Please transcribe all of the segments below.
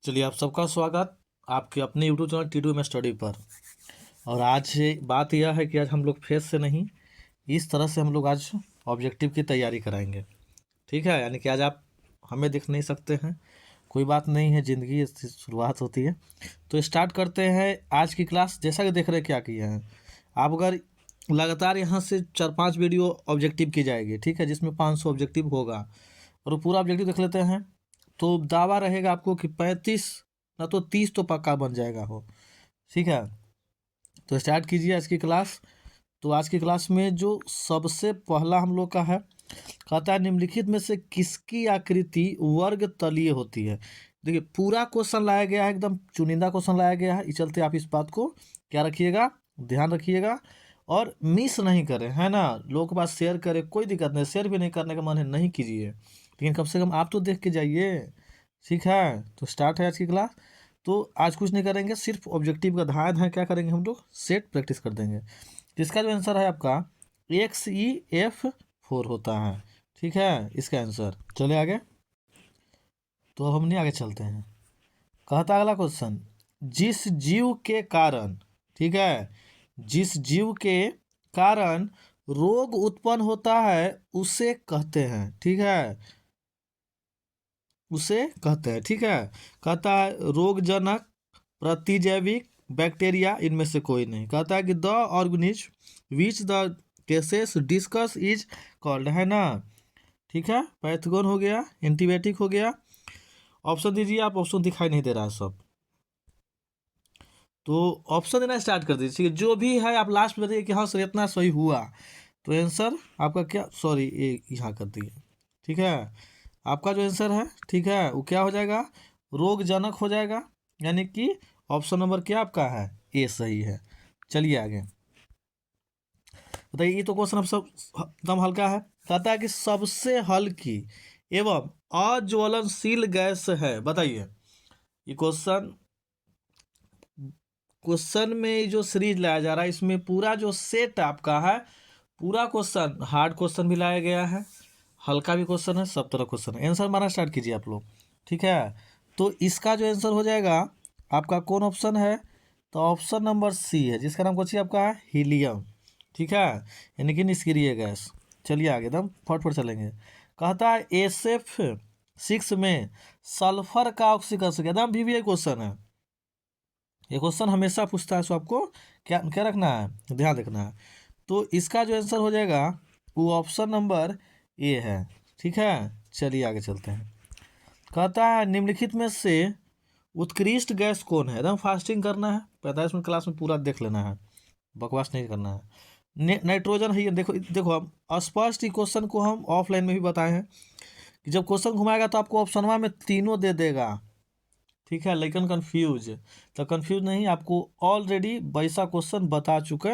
चलिए आप सबका स्वागत आपके अपने यूट्यूब चैनल टी टू में स्टडी पर। और आज बात यह है कि आज हम लोग फेस से नहीं, इस तरह से हम लोग आज ऑब्जेक्टिव की तैयारी कराएंगे। ठीक है, यानी कि आज आप हमें देख नहीं सकते हैं, कोई बात नहीं है, ज़िंदगी इससे शुरुआत होती है। तो स्टार्ट करते हैं आज की क्लास। जैसा कि देख रहे क्या किए हैं आप, अगर लगातार यहाँ से 4-5 वीडियो ऑब्जेक्टिव की जाएगी, ठीक है, जिसमें 500 ऑब्जेक्टिव होगा और वो पूरा ऑब्जेक्टिव देख लेते हैं तो दावा रहेगा आपको कि 35 ना तो 30 तो पक्का बन जाएगा हो। ठीक है, तो स्टार्ट कीजिए आज की क्लास। तो आज की क्लास में जो सबसे पहला हम लोग का है, कहता है निम्नलिखित में से किसकी आकृति वर्ग तलीय होती है। देखिए पूरा क्वेश्चन लाया गया है, एकदम चुनिंदा क्वेश्चन लाया गया है। इस चलते आप इस बात को क्या रखिएगा, ध्यान रखिएगा और मिस नहीं करें, है ना। लोगों के पास शेयर करें, कोई दिक्कत नहीं, शेयर भी नहीं करने का मन है नहीं कीजिए, लेकिन कम से कम आप तो देख के जाइए। ठीक है, तो स्टार्ट है आज की क्लास। तो आज कुछ नहीं करेंगे, सिर्फ ऑब्जेक्टिव का ध्यान है, क्या करेंगे हम लोग, सेट प्रैक्टिस कर देंगे। तो इसका जो आंसर है आपका XEF4 होता है। ठीक है, इसका आंसर। चले आगे, तो अब हम नहीं आगे चलते हैं। कहता अगला क्वेश्चन, जिस जीव के कारण, ठीक है, जिस जीव के कारण रोग उत्पन्न होता है उसे कहते हैं। ठीक है, उसे कहते हैं। ठीक है, कहता है रोगजनक, प्रतिजैविक, बैक्टीरिया, इनमें से कोई नहीं। कहता है कि the organism which the cases discuss is called, है ना। ठीक है, पैथोजन हो गया, एंटीबायोटिक हो गया। ऑप्शन दीजिए आप, ऑप्शन दिखाई नहीं दे रहा है सब, तो ऑप्शन देना स्टार्ट कर दीजिए। जो भी है आप लास्ट में बताइए कि हाँ सर इतना सही हुआ, तो आंसर आपका क्या, सॉरी ये यहाँ कर दिए। ठीक है, आपका जो आंसर है, ठीक है, वो क्या हो जाएगा, रोगजनक हो जाएगा। यानी कि ऑप्शन नंबर क्या आपका है, ए सही है। चलिए आगे बताइए। ये तो क्वेश्चन अब सब एकदम हल्का है। कहता है कि सबसे हल्की एवं अज्वलनशील गैस है, बताइए। ये क्वेश्चन में जो सीरीज लाया जा रहा है, इसमें पूरा जो सेट आपका है, पूरा क्वेश्चन हार्ड क्वेश्चन भी लाया गया है, हल्का भी क्वेश्चन है, सब तरह क्वेश्चन है। आंसर मारना स्टार्ट कीजिए आप लोग। ठीक है, तो इसका जो आंसर हो जाएगा आपका, कौन ऑप्शन है, तो ऑप्शन नंबर सी है, जिसका नाम कुछ आपका है हीलियम। ठीक है, यानी कि निष्क्रिय गैस। चलिए आगे एकदम फटफट चलेंगे। कहता है SF6 में सल्फर का ऑक्सीकरण, एकदम भी क्वेश्चन है, ये क्वेश्चन हमेशा पूछता है, सो आपको क्या क्या रखना है, ध्यान रखना है। तो इसका जो आंसर हो जाएगा वो ऑप्शन नंबर ए है। ठीक है, चलिए आगे चलते हैं। कहता है निम्नलिखित में से उत्कृष्ट गैस कौन है, एकदम फास्टिंग करना है, 45 मिनट क्लास में पूरा देख लेना है, बकवास नहीं करना है। नाइट्रोजन है ये, देखो देखो हम स्पष्ट ही क्वेश्चन को हम ऑफलाइन में भी बताए हैं कि जब क्वेश्चन घुमाएगा तो आपको ऑप्शन में तीनों दे देगा। ठीक है, लेकिन कंफ्यूज, तो कंफ्यूज नहीं, आपको ऑलरेडी वैसा क्वेश्चन बता चुके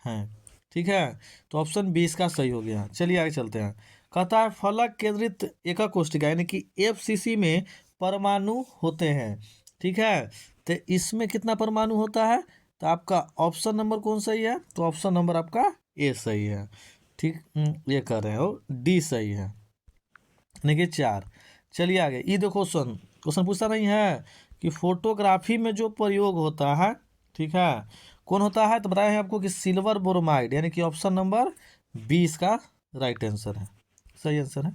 हैं। ठीक है, तो ऑप्शन 20 का सही हो गया। चलिए आगे चलते हैं। कहता है फलक केंद्रित एकक कोशिका, यानी कि FCC में परमाणु होते हैं। ठीक है, तो इसमें कितना परमाणु होता है, तो आपका ऑप्शन नंबर कौन सही है, तो ऑप्शन नंबर आपका ए सही है। ठीक, ये कर रहे हो, डी सही है, यानी कि 4। चलिए आगे, ये देखो क्वेश्चन क्वेश्चन पूछता नहीं है कि फोटोग्राफी में जो प्रयोग होता है, ठीक है, कौन होता है, तो बताया है आपको कि सिल्वर ब्रोमाइड, यानी कि ऑप्शन नंबर 20 का राइट आंसर है, सही आंसर है।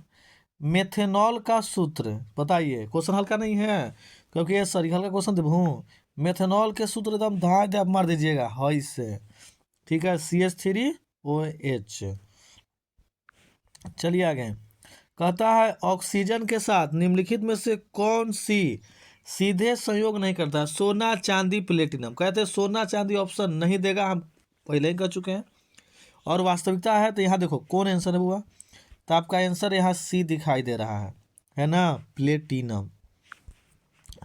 मेथेनॉल का सूत्र बताइए, क्वेश्चन हल्का नहीं है, क्योंकि ये सर हल्का क्वेश्चन देबू। मेथेनॉल के सूत्र एकदम धाए दे मार दीजिएगा है इससे। ठीक है, CH3OH। चलिए आगे, कहता है ऑक्सीजन के साथ निम्नलिखित में से कौन सी सीधे संयोग नहीं करता है, सोना चांदी प्लेटिनम। कहते हैं सोना चांदी ऑप्शन नहीं देगा, हम पहले ही कर चुके हैं, और वास्तविकता है तो यहाँ देखो कौन आंसर हुआ, तो आपका आंसर यहाँ सी दिखाई दे रहा है ना, प्लेटिनम।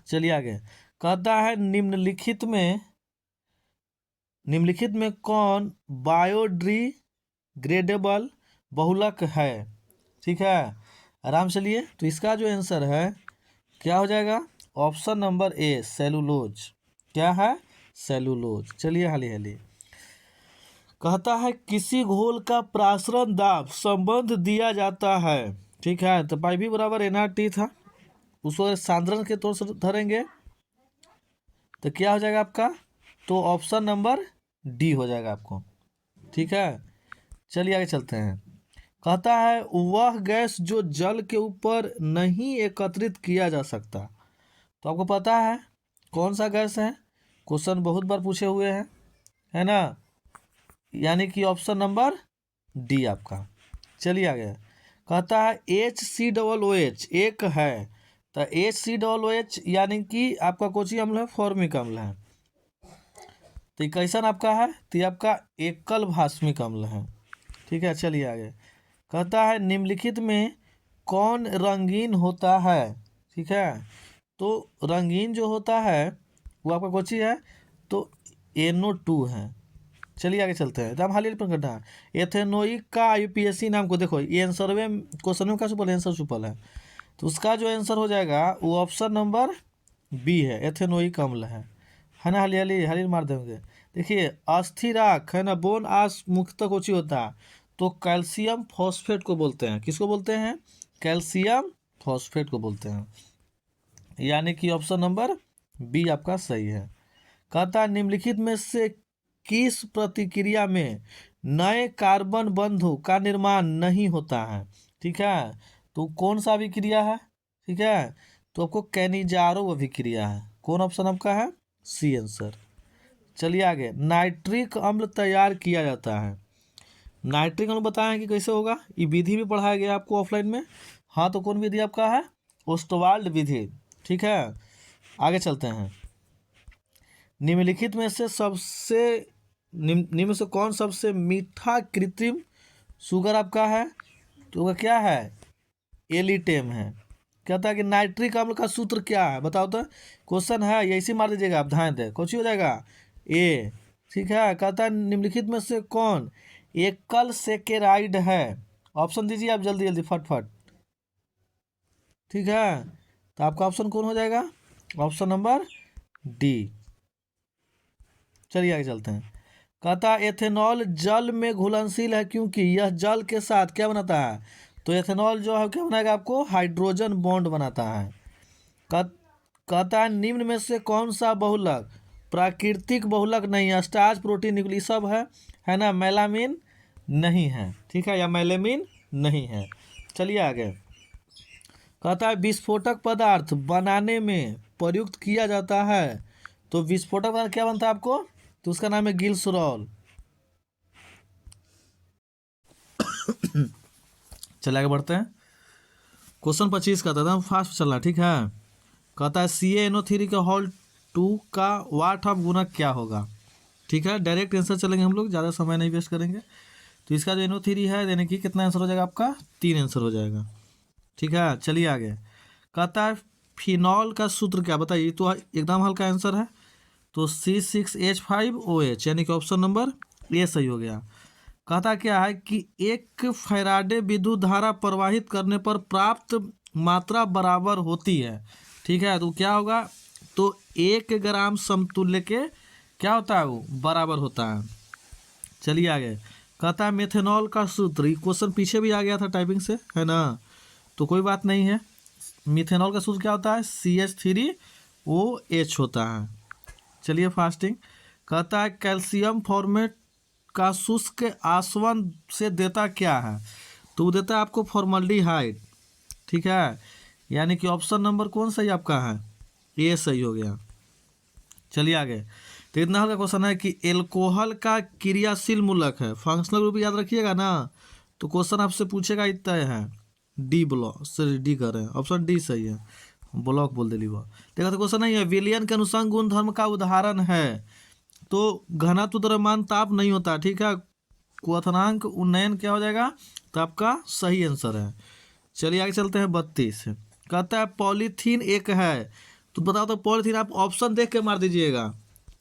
चलिए आगे, कहता है निम्नलिखित में कौन बायोडिग्रेडेबल बहुलक है। ठीक है, आराम से लिए, तो इसका जो आंसर है क्या हो जाएगा, ऑप्शन नंबर ए सेलुलोज। क्या है, सेलुलोज। चलिए हाली हाली, कहता है किसी घोल का प्रासरण दाब संबंध दिया जाता है। ठीक है, तो पाई भी बराबर NRT था, उसको सांद्रण के तौर से धरेंगे तो क्या हो जाएगा आपका, तो ऑप्शन नंबर डी हो जाएगा आपको। ठीक है, चलिए आगे चलते हैं। कहता है वह गैस जो जल के ऊपर नहीं एकत्रित किया जा सकता। तो आपको पता है कौन सा गैस है, क्वेश्चन बहुत बार पूछे हुए हैं, है ना, यानी कि ऑप्शन नंबर डी आपका। चलिए आगे। कहता है HCOOH एक है, तो HCOOH यानी कि आपका कोची अम्ल है, फॉर्मिक अम्ल है। तो ये कैसन आपका है, तो ये आपका एकल भास्मिक अम्ल है। ठीक है, चलिए आगे। कहता है निम्नलिखित में कौन रंगीन होता है। ठीक है, तो रंगीन जो होता है वो आपका कोची है, तो NO2 है। चलिए आगे चलते हैं, एकदम हाल पर करना है। एथेनोइक का IUPAC नाम को देखो, ये आंसर में क्वेश्चन में क्या सुपल आंसर सुपल है, तो उसका जो आंसर हो जाएगा वो ऑप्शन नंबर बी है, एथेनोइक अम्ल है ना। हाली मार देंगे। देखिए अस्थिराक है ना, बोन आस मुख्यतः कोची होता है, तो कैल्शियम फॉस्फेट को बोलते हैं। किसको बोलते हैं, कैल्शियम फॉस्फेट को बोलते हैं, यानी कि ऑप्शन नंबर बी आपका सही है। कहता है निम्नलिखित में से किस प्रतिक्रिया में नए कार्बन बंधु का निर्माण नहीं होता है। ठीक है, तो कौन सा अभिक्रिया है, ठीक है, तो आपको कैनिजारो अभिक्रिया है। कौन ऑप्शन आपका है, सी आंसर। चलिए आगे। नाइट्रिक अम्ल तैयार किया जाता है। नाइट्रिक अम्ल बताएं कि कैसे होगा, ये विधि भी पढ़ाया गया आपको ऑफलाइन में। हाँ, तो कौन विधि आपका है, ओस्टवाल्ड विधि। ठीक है, आगे चलते हैं। निम्नलिखित में से सबसे निम्न में से कौन सबसे मीठा कृत्रिम शुगर आपका है, तो वह क्या है, एलिटेम है। कहता है कि नाइट्रिक अम्ल का सूत्र क्या है, बताओ तो, क्वेश्चन है, ये इसी मार दीजिएगा आप, ध्यान दे कौन सी हो जाएगा, ए। ठीक है, कहता है निम्नलिखित में से कौन एकल सेकेराइड है। ऑप्शन दीजिए आप जल्दी जल्दी फटफट। ठीक है, तो आपका ऑप्शन कौन हो जाएगा, ऑप्शन नंबर डी। चलिए आगे चलते हैं। कहता है एथेनॉल जल में घुलनशील है क्योंकि यह जल के साथ क्या बनाता है, तो एथेनॉल जो है क्या बनाएगा आपको, हाइड्रोजन बॉन्ड बनाता है। कहता है निम्न में से कौन सा बहुलक प्राकृतिक बहुलक नहीं है, स्टार्च प्रोटीन न्यूक्लियस सब है ना, मेलामिन नहीं है। ठीक है, या मेलामिन नहीं है। चलिए आगे। कहता है विस्फोटक पदार्थ बनाने में प्रयुक्त किया जाता है, तो विस्फोटक पदार्थ क्या बनता है आपको, तो उसका नाम है गिल्सरॉल। चले आगे बढ़ते हैं। क्वेश्चन 25 का था, फास्ट चलना। ठीक है, कहता है CaNO3 के होल 2 का वाट ऑफ गुणक क्या होगा। ठीक है, डायरेक्ट आंसर चलेंगे हम लोग, ज़्यादा समय नहीं वेस्ट करेंगे। तो इसका जो NO3 है, यानी कि कितना आंसर हो जाएगा आपका, 3 आंसर हो जाएगा। ठीक है, चलिए आगे। कहता है फिनॉल का सूत्र क्या, बताइए, तो एकदम हल्का आंसर है, तो C6H5OH, यानी कि ऑप्शन नंबर ए सही हो गया। कहता क्या है कि एक फैराडे विद्युत धारा प्रवाहित करने पर प्राप्त मात्रा बराबर होती है। ठीक है, तो क्या होगा, तो 1 ग्राम समतुल्य के क्या होता है, वो बराबर होता है। चलिए आगे। कहता है मेथेनॉल का सूत्र, ये क्वेश्चन पीछे भी आ गया था टाइपिंग से, है ना, तो कोई बात नहीं है। मिथेनॉल का सूत्र क्या होता है, CH3OH होता है। चलिए फास्टिंग। कहता है कैल्शियम फॉर्मेट का शुष्क आसवन से देता क्या है, तो वो देता है आपको फॉर्मल्डिहाइड। ठीक है, यानी कि ऑप्शन नंबर कौन सही आपका है, ए सही हो गया। चलिए आगे। तो इतना हल्का क्वेश्चन है कि एल्कोहल का क्रियाशील मूलक है, फंक्शनल ग्रुप याद रखिएगा ना, तो क्वेश्चन आपसे पूछेगा इतना है, डी ब्लॉक से डी कर रहे हैं, ऑप्शन डी सही है, ब्लॉक बोल दिली वो। देखा तो क्वेश्चन नहीं है, विलियन के अनुसंग गुण धर्म का उदाहरण है, तो घनत्व द्रव्यमान ताप नहीं होता। ठीक है, क्वथनांक उन्नयन क्या हो जाएगा, तो आपका सही आंसर है। चलिए आगे चलते हैं। 32 कहता है पॉलीथीन एक है, तो बताओ तो पॉलीथीन, आप ऑप्शन देख के मार दीजिएगा।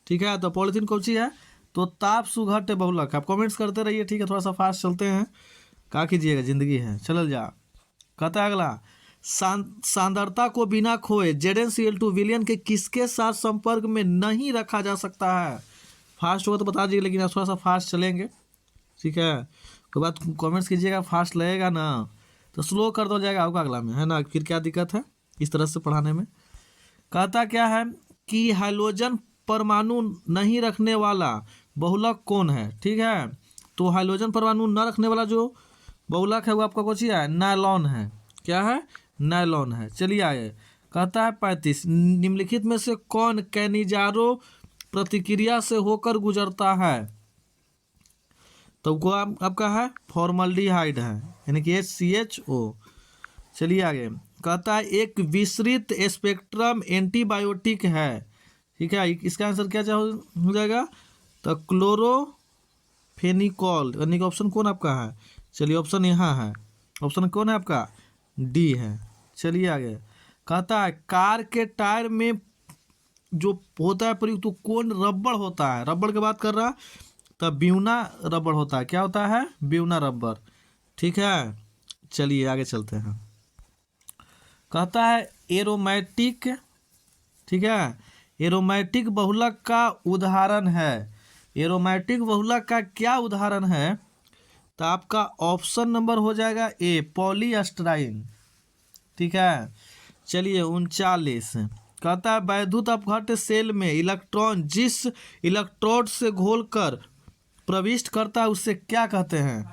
ठीक है, तो पॉलीथीन कौन सी है, तो ताप सुघट बहुलक। आप कमेंट्स करते रहिए, ठीक है, थोड़ा सा फास्ट चलते हैं, क्या कीजिएगा, जिंदगी है, चल जा। कहता है अगला, सांद्रता को बिना खोए ZnCl2 विलयन के किसके साथ संपर्क में नहीं रखा जा सकता है। फास्ट होगा तो बता दीजिए, लेकिन आप थोड़ा सा फास्ट चलेंगे। ठीक है, उसके बाद कमेंट्स कीजिएगा, फास्ट लगेगा ना तो स्लो कर दो जाएगा आपका अगला में, है ना, फिर क्या दिक्कत है इस तरह से पढ़ाने में। कहता क्या है कि हाइड्रोजन परमाणु नहीं रखने वाला बहुलक कौन है? ठीक है, तो हाइड्रोजन परमाणु न रखने वाला जो बहुलक है वो आपका कौन सी है? नायलॉन है। क्या है? नायलॉन है। चलिए आगे, कहता है 35, निम्नलिखित में से कौन कैनिजारो प्रतिक्रिया से होकर गुजरता है? तो वो आपका है फॉर्मल्डिहाइड है, यानी कि HCHO। चलिए आगे, कहता है एक विस्तृत स्पेक्ट्रम एंटीबायोटिक है। ठीक है, इसका आंसर क्या हो जाएगा? तो क्लोरोफेनिकॉल, यानी कि ऑप्शन कौन आपका है? चलिए ऑप्शन यहाँ है, ऑप्शन कौन है आपका? डी है। चलिए आगे, कहता है कार के टायर में जो होता है प्रयुक्त तो कौन रबड़ होता है? रबड़ की बात कर रहा, तब ब्यूना रबड़ होता है। क्या होता है? ब्यूना रबड़। ठीक है, चलिए आगे चलते हैं। कहता है एरोमेटिक, ठीक है, एरोमेटिक बहुलक का उदाहरण है। एरोमेटिक बहुलक का क्या उदाहरण है? तो आपका ऑप्शन नंबर हो जाएगा ए, पॉलीएस्टराइन। ठीक है, चलिए 39, कहता है वैद्युत अपघट्य सेल में इलेक्ट्रॉन जिस इलेक्ट्रोड से घोलकर प्रविष्ट करता है उसे क्या कहते हैं?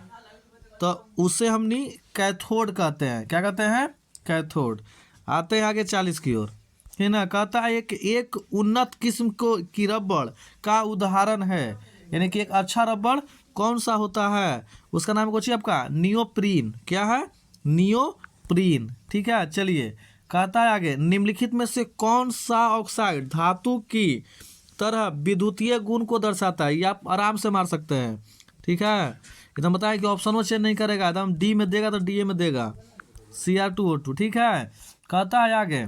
तो उसे हमने कैथोड कहते हैं। क्या कहते हैं? कैथोड। आते हैं आगे 40 की ओर, है ना। कहता है एक उन्नत किस्म की रबड़ का उदाहरण है, यानी कि एक अच्छा रबड़ कौन सा होता है? उसका नाम कुछ आपका नियोप्रीन। क्या है? नियोप्रीन। ठीक है, चलिए कहता है आगे, निम्नलिखित में से कौन सा ऑक्साइड धातु की तरह विद्युतीय गुण को दर्शाता है? ये आप आराम से मार सकते हैं। ठीक है, एकदम बताया कि ऑप्शन वो चेंज नहीं करेगा, एकदम डी में देगा तो डी में देगा, Cr2O2। ठीक है, कहता है आगे,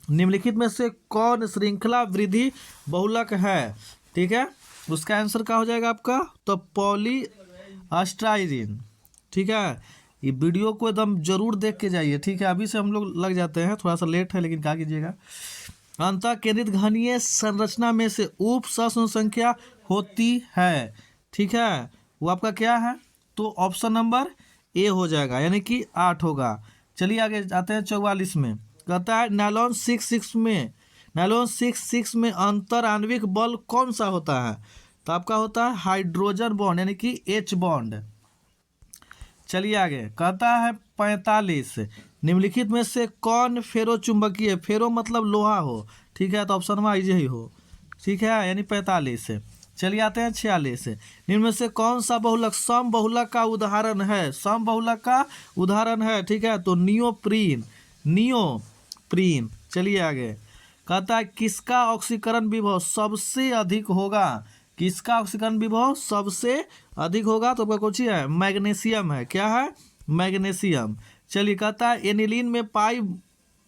निम्नलिखित में से कौन श्रृंखला वृद्धि बहुलक है? ठीक है, उसका आंसर क्या हो जाएगा आपका? तो पॉलीएस्टराइन। ठीक है, ये वीडियो को एकदम जरूर देख के जाइए। ठीक है, अभी से हम लोग लग जाते हैं, थोड़ा सा लेट है लेकिन क्या कीजिएगा। अंतः केंद्रित घनीय संरचना में से उप सह संख्या होती है। ठीक है, वो आपका क्या है? तो ऑप्शन नंबर ए हो जाएगा, यानी कि 8 होगा। चलिए आगे आते हैं 44 में, कहता है नायलॉन 66 में अंतर आणविक बल कौन सा होता है? तो आपका होता है हाइड्रोजन बॉन्ड, यानी कि H बॉन्ड। चलिए आगे, कहता है 45, निम्नलिखित में से कौन फेरो चुंबकीय? फेरो मतलब लोहा हो। ठीक है, तो ऑप्शन में यही हो। ठीक है, यानी 45। चलिए आते हैं 46, निम्न में से कौन सा बहुलक सम बहुलक का उदाहरण है? सम बहुलक का उदाहरण है। ठीक है, तो नियोप्रीन। चलिए आगे, कहता है किसका ऑक्सीकरण विभव सबसे अधिक होगा? किसका ऑक्सीकरण विभव सबसे अधिक होगा? तो आपका कौन है? मैग्नीशियम है। क्या है? मैग्नीशियम। चलिए, कहता है एनिलीन में पाई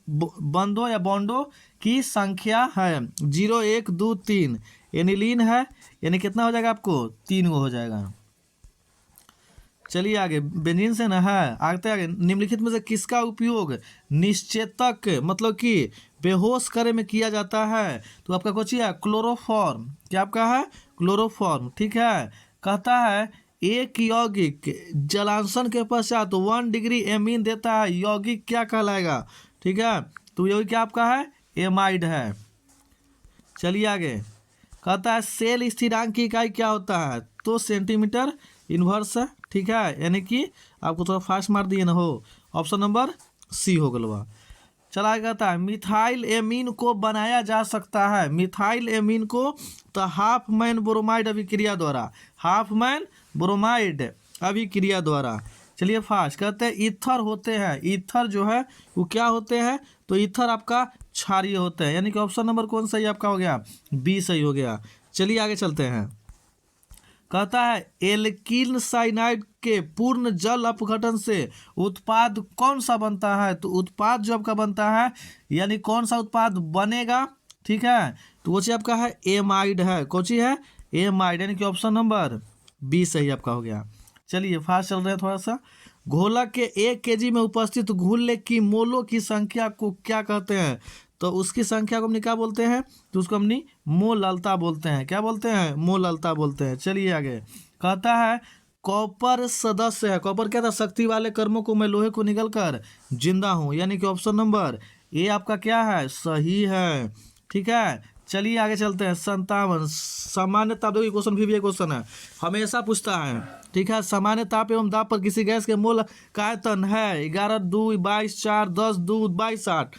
बंदों या बॉन्डों की संख्या है 0, 1, 2, 3। एनिलीन है, यानी कितना हो जाएगा आपको? 3 गो हो जाएगा। चलिए आगे, बेंजीन से ना है, आगे आगे, निम्नलिखित में से किसका उपयोग निश्चेतक मतलब कि बेहोश करे में किया जाता है? तो आपका कौन है? क्लोरोफॉर्म। क्या आपका है? क्लोरोफॉर्म। ठीक है, कहता है एक यौगिक जलांशन के पश्चात 1 डिग्री एमीन देता है, यौगिक क्या कहलाएगा? ठीक है, तो यौगिक क्या आपका है? एमाइड है। चलिए आगे, कहता है सेल स्थिरांक की इकाई क्या होता है? तो सेंटीमीटर इनवर्स है। ठीक है, यानी कि आपको थोड़ा फास्ट मार दिए ना हो, ऑप्शन नंबर सी हो गलवा। चला कहता है मिथाइल एमीन को बनाया जा सकता है। मिथाइल एमीन को तो हाफमैन ब्रोमाइड अभिक्रिया द्वारा, हाफमैन ब्रोमाइड अभिक्रिया द्वारा। चलिए फास्ट, कहते हैं ईथर होते हैं। ईथर जो है वो क्या होते हैं? तो ईथर आपका क्षारीय होते हैं, यानी कि ऑप्शन नंबर कौन सही आपका हो गया? बी सही हो गया। चलिए आगे चलते हैं, कहता है एल्किल साइनाइड के पूर्ण जल अपघटन से उत्पाद कौन सा बनता है? तो उत्पाद जो आपका बनता है, यानी कौन सा उत्पाद बनेगा? ठीक है, तो वो चीज आपका है एमाइड है। कौन सी है? एमाइड, यानी कि ऑप्शन नंबर बी सही आपका हो गया। चलिए फास्ट चल रहे हैं थोड़ा सा। घोलक के 1 kg में उपस्थित घुल्ले की मोलों की संख्या को क्या कहते हैं? तो उसकी संख्या को हमने क्या बोलते हैं? तो उसको हमने मोललता बोलते हैं। क्या बोलते हैं? मोललता बोलते हैं। चलिए आगे, कहता है कॉपर सदस्य है। कॉपर क्या था? शक्ति वाले कर्मों को मैं लोहे को निगल कर जिंदा हूँ, यानी कि ऑप्शन नंबर ए आपका क्या है? सही है। ठीक है, चलिए आगे चलते हैं। 57 सामान्य ताप, देखो क्वेश्चन भी क्वेश्चन है, हमेशा पूछता है, ठीक है। सामान्य ताप एवं दाब पर किसी गैस के मोल का आयतन है 11 2 22 4 10 2 22 8।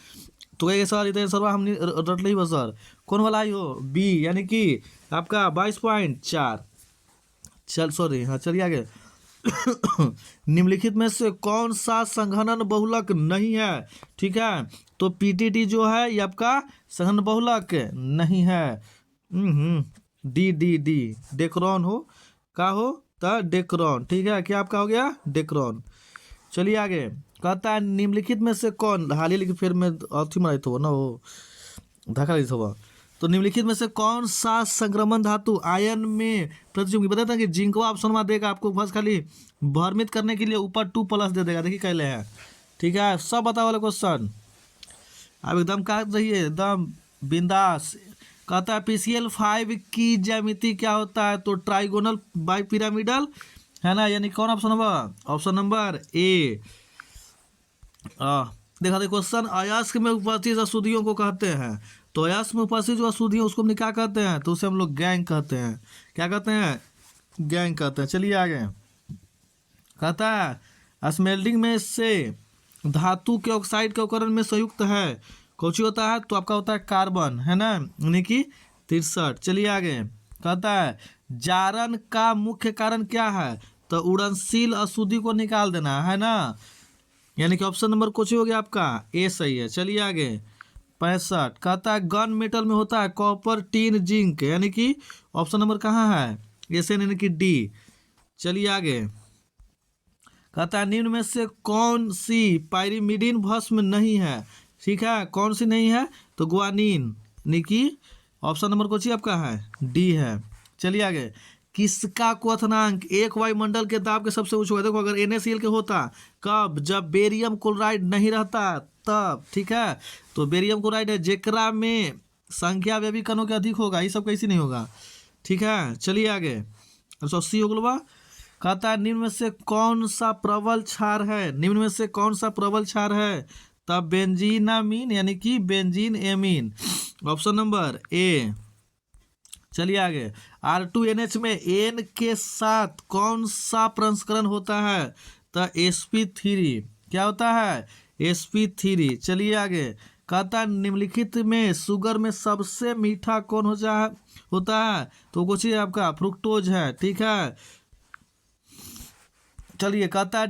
तो ये सर इतने सर हमने रट ली बस सर, कौन वाला आई हो, बी यानी कि आपका 22.4। चल सॉरी, हाँ चलिए आगे। निम्नलिखित में से कौन सा संघनन बहुलक नहीं है, ठीक है। तो पीटीटी जो है ये आपका संघनन बहुलक नहीं है। डी डी डी डेक्रोन हो का हो तो डेक्रोन, ठीक है। क्या आपका हो गया डेक्रोन। चलिए आगे, कहता है निम्नलिखित में से कौन, हाल ही लिखित फिर में अथी मारी थो ना, वो धक्का दी थो। तो निम्नलिखित में से कौन सा संक्रमण धातु आयन में प्रतिचुंबी, बताता है कि जिंकवा ऑप्शन में देगा आपको, बस खाली भ्रमित करने के लिए ऊपर 2+ दे देगा, देखिए कहले हैं, ठीक है। सब बता वाले क्वेश्चन अब एकदम का रहिए, एकदम बिंदास। कहता है PCl5 की ज्यामिति क्या होता है, तो ट्राइगोनल बाई पिरामिडल है ना, यानी कौन option number, option number A. देखा देखो क्वेश्चन, अयस्क में उपस्थित अशुद्धियों को कहते हैं, तो अयस्क में उपस्थित जो अशुद्धि है उसको हम क्या कहते हैं, तो उसे हम लोग गैंग कहते हैं। क्या कहते हैं, गैंग कहते हैं। चलिए आगे, कहता है स्मेल्टिंग में से धातु के ऑक्साइड के उपकरण में संयुक्त है, कौन सी होता है, तो आपका होता है कार्बन, है ना, यानी कि 63। चलिए आगे, कहता है जारन का मुख्य कारण क्या है, तो उड़नशील अशुद्धि को निकाल देना, है ना, यानी कि ऑप्शन नंबर कुछ हो गया आपका ए सही है। चलिए आगे 65, कहता है गन मेटल में होता है कॉपर टीन जिंक, यानी कि ऑप्शन नंबर कहाँ है, एस यानी कि डी। चलिए आगे, कहता है निम्न में से कौन सी पायरिमिडीन भस्म नहीं है, ठीक है, कौन सी नहीं है, तो गुआनिन, यानी कि ऑप्शन नंबर कुछ आपका है डी है। चलिए आगे, किसका क्वथनांक एक वायुमंडल के दाब के सबसे ऊंचा है, देखो अगर NaCl के होता कब, जब बेरियम क्लोराइड नहीं रहता तब, ठीक है। तो बेरियम क्लोराइड है जेकरा में संख्या अवयवी कणों के अधिक होगा, ये सब कैसे नहीं होगा, ठीक है। चलिए आगे 80 हो गया। कहता है निम्न में से कौन सा प्रबल क्षार है, निम्न में से कौन सा प्रबल क्षार है, तब बेंजीनामीन, यानी कि benzene amine, option number A. चलिए आगे, R2NH में N के साथ कौन सा प्रसंस्करण होता है, तो sp3, क्या होता है, sp3। चलिए आगे, कहता है निम्नलिखित में शुगर में सबसे मीठा कौन होता है, तो कुछ ही आपका फ्रुक्टोज है, ठीक है। चलिए, कहता है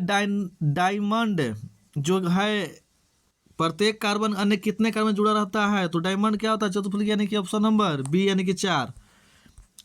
डायमंड जो है प्रत्येक कार्बन अन्य कितने कार्बन जुड़ा रहता है, तो डायमंड क्या होता है, चतुर्फलक, यानी कि ऑप्शन नंबर बी, यानी कि 4।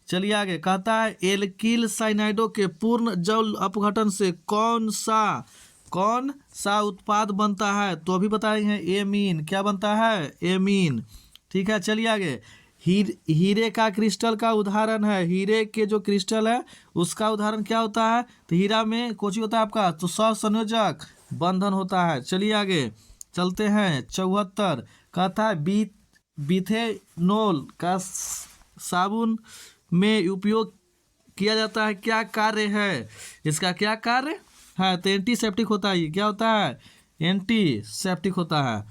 चलिए आगे, कहता है एल्किल साइनाइडों के पूर्ण जल अपघटन से कौन सा उत्पाद बनता है, तो अभी बताएंगे एमीन, क्या बनता है, एमीन, ठीक है। चलिए आगे, हीरे का क्रिस्टल का उदाहरण है, हीरे के जो क्रिस्टल है उसका उदाहरण क्या होता है, तो हीरा में कोची होता है आपका, तो सहसंयोजक बंधन होता है। चलिए आगे चलते हैं 74, कहता है बिथेनॉल का साबुन में उपयोग किया जाता है, क्या कार्य है इसका, क्या कार्य है, तो एंटीसेप्टिक होता है, ये क्या होता है, एंटीसेप्टिक होता है।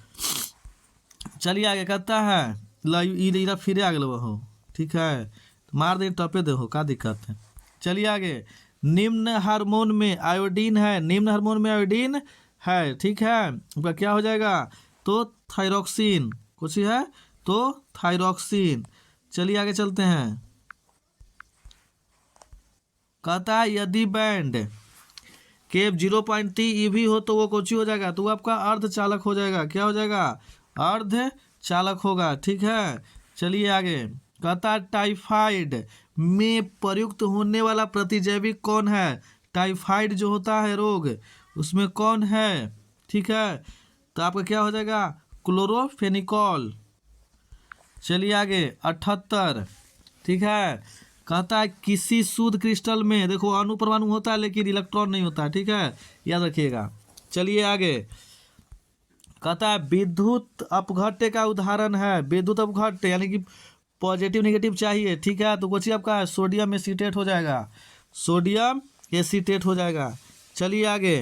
चलिए आगे, कहता है ला फिर आ गए हो, ठीक है, तो मार दे टपे दे हो, क्या दिक्कत है। चलिए आगे, निम्न हार्मोन में आयोडीन है, निम्न हार्मोन में आयोडीन है, ठीक है, उसका क्या हो जाएगा, तो थायरोक्सिन, कुछ है तो थायरोक्सिन। चलिए आगे चलते हैं, कहता है यदि बैंड के 0.3 EV हो तो वो कोची हो जाएगा, तो वो आपका अर्धचालक हो जाएगा, क्या हो जाएगा, अर्धचालक होगा, ठीक है। चलिए आगे, कहता है टाइफाइड में प्रयुक्त होने वाला प्रतिजैविक कौन है, टाइफाइड जो होता है रोग उसमें कौन है, ठीक है, तो आपका क्या हो जाएगा, क्लोरोफेनिकॉल। चलिए आगे 78, ठीक है, कहता है किसी शुद्ध क्रिस्टल में देखो अणु परमाणु होता है लेकिन इलेक्ट्रॉन नहीं होता, ठीक है, याद रखिएगा। चलिए आगे, कहता है विद्युत अपघट्य का उदाहरण है, विद्युत अपघट्य यानी कि पॉजिटिव नेगेटिव चाहिए, ठीक है, तो कुछ आपका सोडियम एसीटेट हो जाएगा, सोडियम एसीटेट हो जाएगा। चलिए आगे,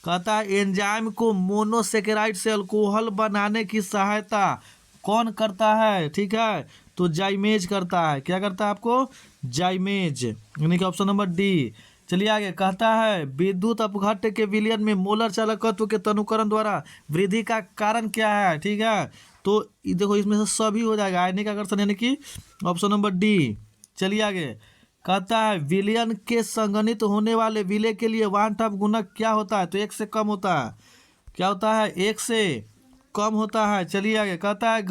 कहता है एंजाइम को मोनोसेकेराइड से अल्कोहल बनाने की सहायता कौन करता है, ठीक है, तो जाइमेज करता है। क्या करता है आपको, जाइमेज, यानी कि ऑप्शन नंबर डी। चलिए आगे, कहता है विद्युत अपघट्य के विलयन में मोलर चालकत्व के तनुकरण द्वारा वृद्धि का कारण क्या है, ठीक है, तो देखो इसमें से सभी हो जाएगा, आयनिक आकर्षण, यानी कि ऑप्शन नंबर डी। चलिए आगे, कहता है विलयन के संगनित होने वाले विलय के लिए वान टॉप गुणक क्या होता है, तो एक से कम होता है। क्या होता है, एक से कम होता है। चलिए आगे, कहता है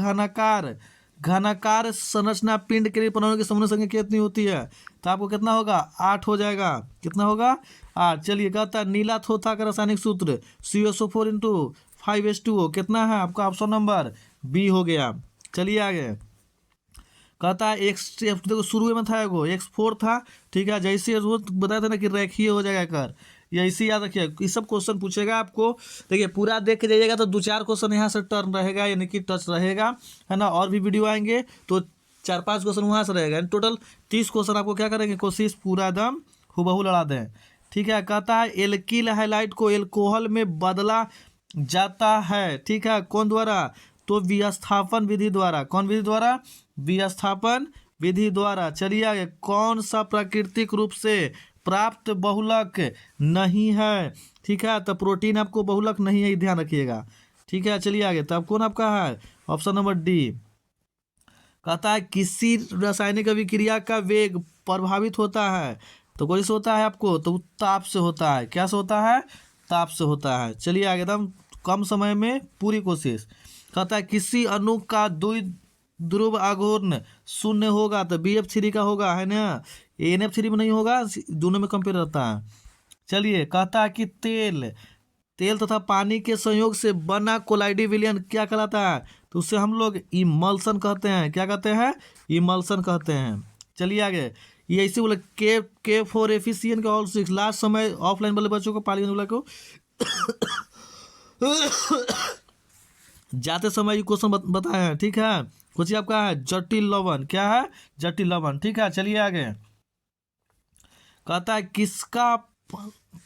घनाकार संरचना पिंड के लिए परमाणु की समूह संख्या कितनी होती है, तो आपको कितना होगा, 8 हो जाएगा। कितना होगा, 8। चलिए, कहता है नीला थोथा का रासायनिक सूत्र CSO4 × 5H2O कितना है, आपका ऑप्शन नंबर बी हो गया। चलिए आगे, कहता है एक्स, देखो शुरू में था एगो X4 था, ठीक है, जैसे वो बताया था ना कि रेखीय हो जाएगा कर, ये इसी याद रखिए। ये सब क्वेश्चन पूछेगा आपको, देखिए पूरा देख के जाइएगा तो 2-4 क्वेश्चन यहाँ से टर्न रहेगा, यानी कि टच रहेगा, है ना, और भी वीडियो आएंगे तो 4-5 क्वेश्चन वहाँ से रहेगा, टोटल 30 क्वेश्चन आपको क्या करेंगे, कोशिश पूरा एकदम हुबहू लड़ा दें, ठीक है। कहता है एल्किल हैलाइड को एल्कोहल में बदला जाता है, ठीक है, कौन द्वारा, तो विस्थापन विधि द्वारा। कौन विधि द्वारा, विस्थापन विधि द्वारा। चलिए आगे, कौन सा प्राकृतिक रूप से प्राप्त बहुलक नहीं है, ठीक है, तो प्रोटीन आपको बहुलक नहीं है, ध्यान रखिएगा, ठीक है। चलिए आगे, तब कौन आपका है, ऑप्शन नंबर डी। कहता है किसी रासायनिक अभिक्रिया का वेग प्रभावित होता है, तो कौन से होता है आपको, तो ताप से होता है। क्या से होता है, ताप से होता है। चलिए आगे, एकदम कम समय में पूरी कोशिश। कहता है किसी अणु का द्विध्रुव आघूर्ण 0 होगा, तो BF3 का होगा, है ना, NF3 में नहीं होगा, दोनों में कंपेयर रहता है। चलिए, कहता है कि तेल तथा पानी के संयोग से बना कोलाइडी विलयन क्या कहलाता है, तो उससे हम लोग इमल्सन कहते हैं। क्या कहते हैं, इमल्सन कहते हैं। चलिए आगे, ये ऐसे बोले के फॉर एफिशिएंट के ऑल 6 लास्ट समय ऑफलाइन वाले बच्चों को, पाली वाले को जाते समय ये क्वेश्चन बताए हैं, ठीक है। कुछ आपका है जटिल लवण, क्या है, जटिल लवण, ठीक है। चलिए आगे, कहता है किसका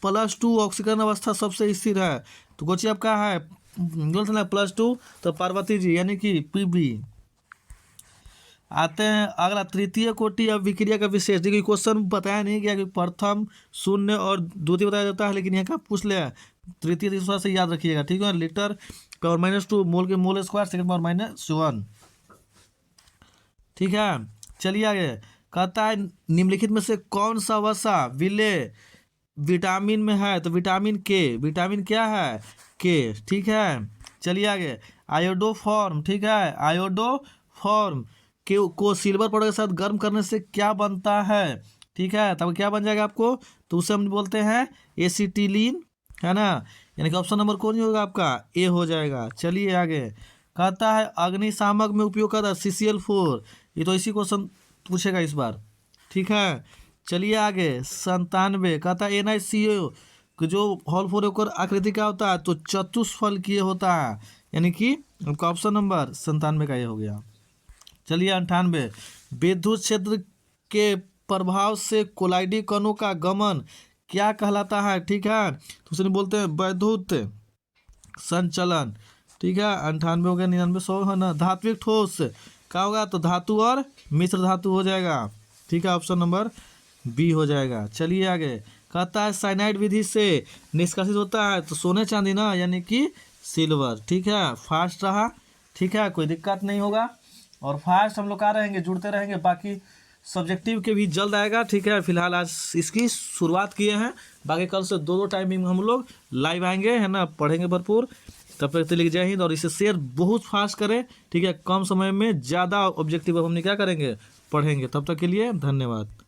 +2 ऑक्सीकरण अवस्था सबसे स्थिर है, तो कुछ आपका है +2, तो पार्वती जी, यानी कि PB। आते हैं अगला, तृतीय कोटि अभिक्रिया का विशेष। देखिए क्वेश्चन बताया नहीं गया कि प्रथम 0 और द्वितीय बताया जाता है, लेकिन यहाँ का पूछ लिया तृतीय, तीसरा से याद रखिएगा, ठीक है। लीटर पावर -2 मोल के मोल स्क्वायर सेकंड पावर -1, ठीक है। चलिए आगे, कहता है निम्नलिखित में से कौन सा वसा विलय विटामिन में है, तो विटामिन के, विटामिन क्या है, के, ठीक है। चलिए आगे, आयोडोफॉर्म, ठीक है, आयोडोफॉर्म को सिल्वर पाउडर के साथ गर्म करने से क्या बनता है, ठीक है, तब क्या बन जाएगा आपको, तो उसे हम बोलते हैं एसिटिलीन, है ना, यानी कि ऑप्शन नंबर कौन होगा आपका, ए हो जाएगा। चलिए आगे, कहता है अग्निशामक में उपयोग करता है CCl4, ये तो इसी क्वेश्चन पूछेगा इस बार, ठीक है। चलिए आगे, 97, कहता है NiCO जो हॉल 4 होकर आकृति का होता है, तो चतुष्फलकीय होता है, यानी कि आपका ऑप्शन नंबर 97 का ये हो गया। चलिए 98, विद्युत क्षेत्र के प्रभाव से कोलाइडी कणों का गमन क्या कहलाता है, ठीक है, तो उसे बोलते हैं वैद्युत संचलन, ठीक है। 98 हो गया, 99, 100 है ना। धात्विक ठोस क्या होगा, तो धातु और मिश्र धातु हो जाएगा, ठीक है, ऑप्शन नंबर बी हो जाएगा। चलिए आगे, कहता है साइनाइड विधि से निष्कासित होता है, तो सोने चांदी ना, यानी कि सिल्वर, ठीक है। फास्ट रहा, ठीक है, कोई दिक्कत नहीं होगा, और फास्ट हम लोग आ रहेंगे, जुड़ते रहेंगे, बाकी सब्जेक्टिव के भी जल्द आएगा, ठीक है। फिलहाल आज इसकी शुरुआत किए हैं, बाकी कल से 2 टाइमिंग हम लोग लाइव आएंगे, है ना, पढ़ेंगे भरपूर। तब तक लिख जय हिंद, और इसे शेयर बहुत फास्ट करें, ठीक है, कम समय में ज़्यादा ऑब्जेक्टिव हमने क्या करेंगे, पढ़ेंगे। तब तक के लिए धन्यवाद।